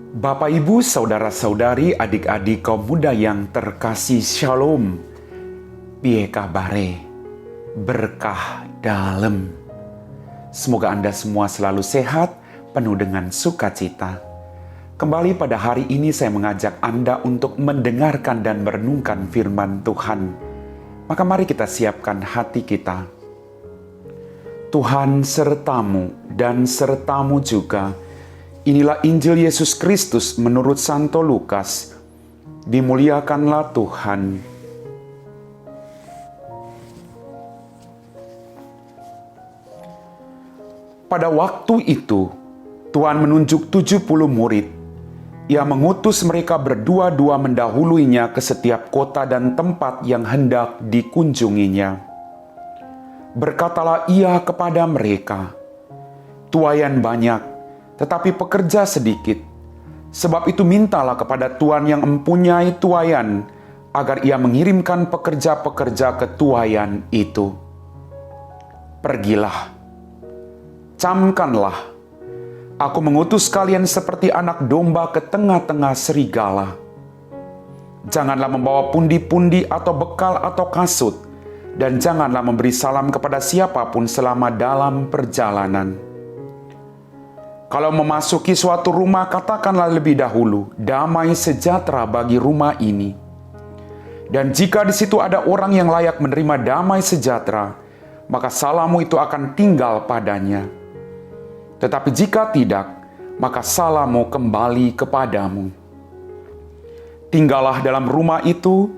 Bapak, Ibu, saudara-saudari, adik-adik kaum muda yang terkasih, Shalom. Piye kabare? Berkah dalem. Semoga Anda semua selalu sehat, penuh dengan sukacita. Kembali pada hari ini saya mengajak Anda untuk mendengarkan dan merenungkan firman Tuhan. Maka mari kita siapkan hati kita. Tuhan sertamu dan sertamu juga. Inilah Injil Yesus Kristus menurut Santo Lukas. Dimuliakanlah Tuhan. Pada waktu itu, Tuhan menunjuk 70 murid. Ia mengutus mereka berdua-dua mendahuluinya ke setiap kota dan tempat yang hendak dikunjunginya. Berkatalah ia kepada mereka, "Tuaian banyak, tetapi pekerja sedikit. Sebab itu mintalah kepada Tuhan yang mempunyai tuaian, agar ia mengirimkan pekerja-pekerja ke tuaian itu. Pergilah, camkanlah. Aku mengutus kalian seperti anak domba ke tengah-tengah serigala. Janganlah membawa pundi-pundi atau bekal atau kasut, dan janganlah memberi salam kepada siapapun selama dalam perjalanan. Kalau memasuki suatu rumah, katakanlah lebih dahulu, damai sejahtera bagi rumah ini. Dan jika di situ ada orang yang layak menerima damai sejahtera, maka salammu itu akan tinggal padanya. Tetapi jika tidak, maka salammu kembali kepadamu. Tinggallah dalam rumah itu,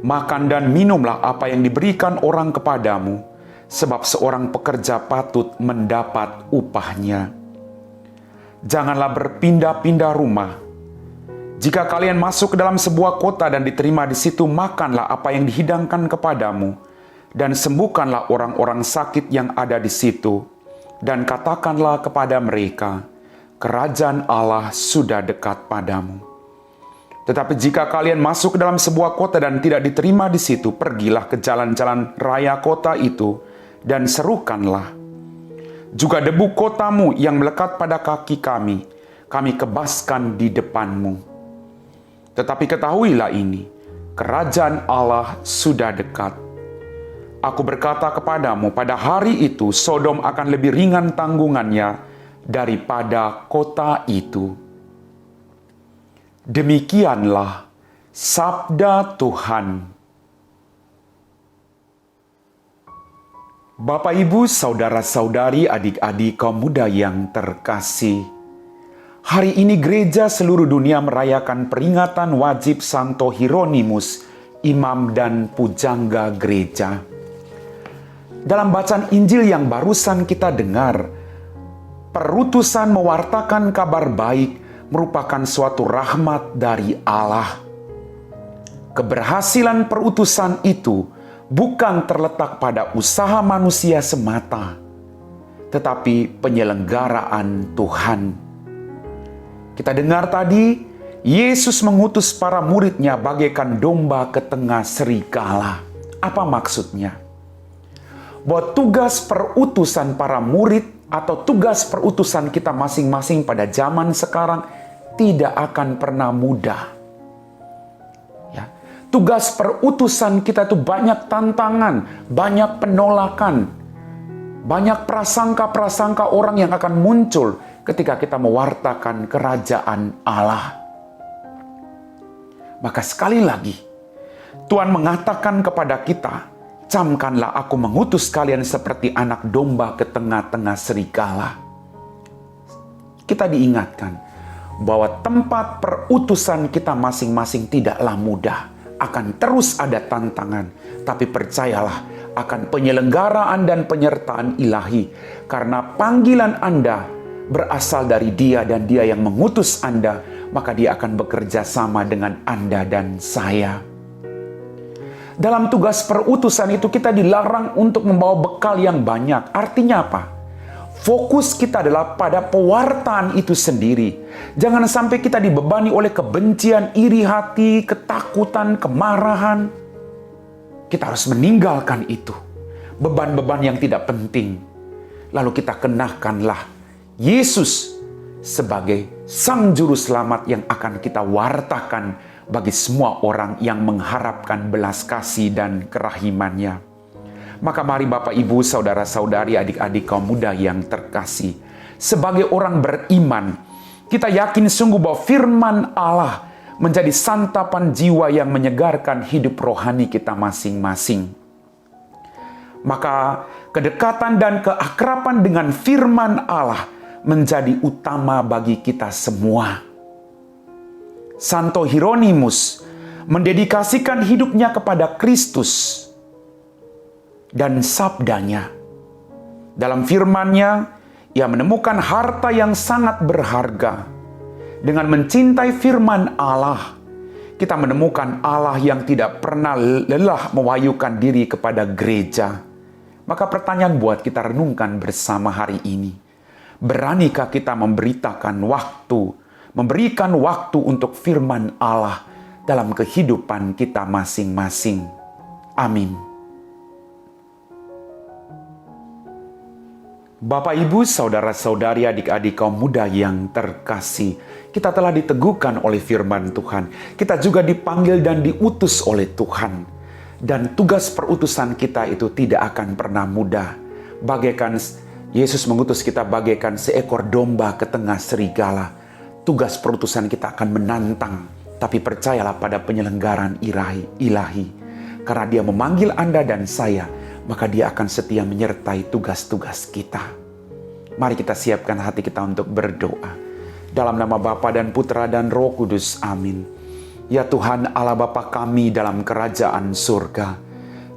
makan dan minumlah apa yang diberikan orang kepadamu, sebab seorang pekerja patut mendapat upahnya. Janganlah berpindah-pindah rumah. Jika kalian masuk ke dalam sebuah kota dan diterima di situ, makanlah apa yang dihidangkan kepadamu, dan sembuhkanlah orang-orang sakit yang ada di situ, dan katakanlah kepada mereka, kerajaan Allah sudah dekat padamu. Tetapi jika kalian masuk ke dalam sebuah kota dan tidak diterima di situ, pergilah ke jalan-jalan raya kota itu, dan serukanlah, juga debu kotamu yang melekat pada kaki kami kebaskan di depanmu. Tetapi ketahuilah ini, kerajaan Allah sudah dekat. Aku berkata kepadamu, pada hari itu Sodom akan lebih ringan tanggungannya daripada kota itu." Demikianlah sabda Tuhan. Bapak, Ibu, saudara-saudari, adik-adik kaum muda yang terkasih. Hari ini gereja seluruh dunia merayakan peringatan wajib Santo Hieronymus, imam dan pujangga gereja. Dalam bacaan Injil yang barusan kita dengar, perutusan mewartakan kabar baik merupakan suatu rahmat dari Allah. Keberhasilan perutusan itu bukan terletak pada usaha manusia semata, tetapi penyelenggaraan Tuhan. Kita dengar tadi, Yesus mengutus para muridnya bagaikan domba ke tengah serigala. Apa maksudnya? Bahwa tugas perutusan para murid atau tugas perutusan kita masing-masing pada zaman sekarang tidak akan pernah mudah. Tugas perutusan kita itu banyak tantangan, banyak penolakan, banyak prasangka-prasangka orang yang akan muncul ketika kita mewartakan kerajaan Allah. Maka sekali lagi, Tuhan mengatakan kepada kita, "Camkanlah aku mengutus kalian seperti anak domba ke tengah-tengah serigala." Kita diingatkan bahwa tempat perutusan kita masing-masing tidaklah mudah. Akan terus ada tantangan, tapi percayalah akan penyelenggaraan dan penyertaan ilahi, karena panggilan Anda berasal dari Dia dan Dia yang mengutus Anda, maka Dia akan bekerja sama dengan Anda dan saya. Dalam tugas perutusan itu kita dilarang untuk membawa bekal yang banyak. Artinya apa? Fokus kita adalah pada pewartaan itu sendiri. Jangan sampai kita dibebani oleh kebencian, iri hati, ketakutan, kemarahan. Kita harus meninggalkan itu. Beban-beban yang tidak penting. Lalu kita kenakanlah Yesus sebagai Sang Juru Selamat yang akan kita wartakan bagi semua orang yang mengharapkan belas kasih dan kerahimannya. Maka mari Bapak, Ibu, Saudara-saudari, adik-adik kaum muda yang terkasih, sebagai orang beriman, kita yakin sungguh bahwa firman Allah menjadi santapan jiwa yang menyegarkan hidup rohani kita masing-masing. Maka kedekatan dan keakraban dengan firman Allah menjadi utama bagi kita semua. Santo Hieronymus mendedikasikan hidupnya kepada Kristus dan sabdanya. Dalam firman-Nya, ia menemukan harta yang sangat berharga. Dengan mencintai firman Allah, kita menemukan Allah yang tidak pernah lelah mewahyukan diri kepada gereja. Maka pertanyaan buat kita renungkan bersama hari ini. Beranikah kita memberikan waktu untuk firman Allah dalam kehidupan kita masing-masing? Amin. Bapak, Ibu, Saudara-saudari, adik-adik kaum muda yang terkasih, kita telah diteguhkan oleh firman Tuhan. Kita juga dipanggil dan diutus oleh Tuhan. Dan tugas perutusan kita itu tidak akan pernah mudah. Bagaikan Yesus mengutus kita bagaikan seekor domba ke tengah serigala. Tugas perutusan kita akan menantang. Tapi percayalah pada penyelenggaran ilahi. Karena Dia memanggil Anda dan saya, maka Dia akan setia menyertai tugas-tugas kita. Mari kita siapkan hati kita untuk berdoa. Dalam nama Bapa dan Putra dan Roh Kudus, amin. Ya Tuhan Allah Bapa kami dalam kerajaan surga,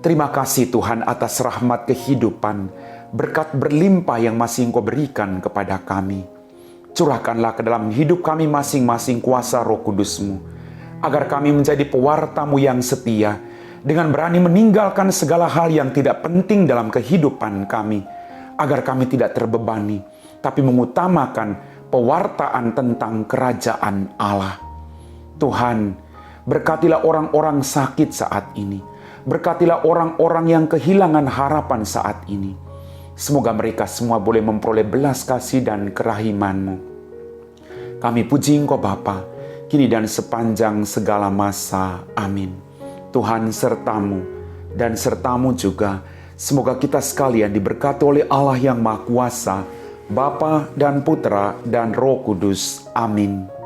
terima kasih Tuhan atas rahmat kehidupan, berkat berlimpah yang masih Engkau berikan kepada kami. Curahkanlah ke dalam hidup kami masing-masing kuasa Roh Kudus-Mu, agar kami menjadi pewarta-Mu yang setia, dengan berani meninggalkan segala hal yang tidak penting dalam kehidupan kami, agar kami tidak terbebani, tapi mengutamakan pewartaan tentang kerajaan Allah. Tuhan, berkatilah orang-orang sakit saat ini. Berkatilah orang-orang yang kehilangan harapan saat ini. Semoga mereka semua boleh memperoleh belas kasih dan kerahiman-Mu. Kami puji Engkau Bapa, kini dan sepanjang segala masa. Amin. Tuhan sertamu dan sertamu juga. Semoga kita sekalian diberkati oleh Allah yang Maha Kuasa, Bapa dan Putra dan Roh Kudus. Amin.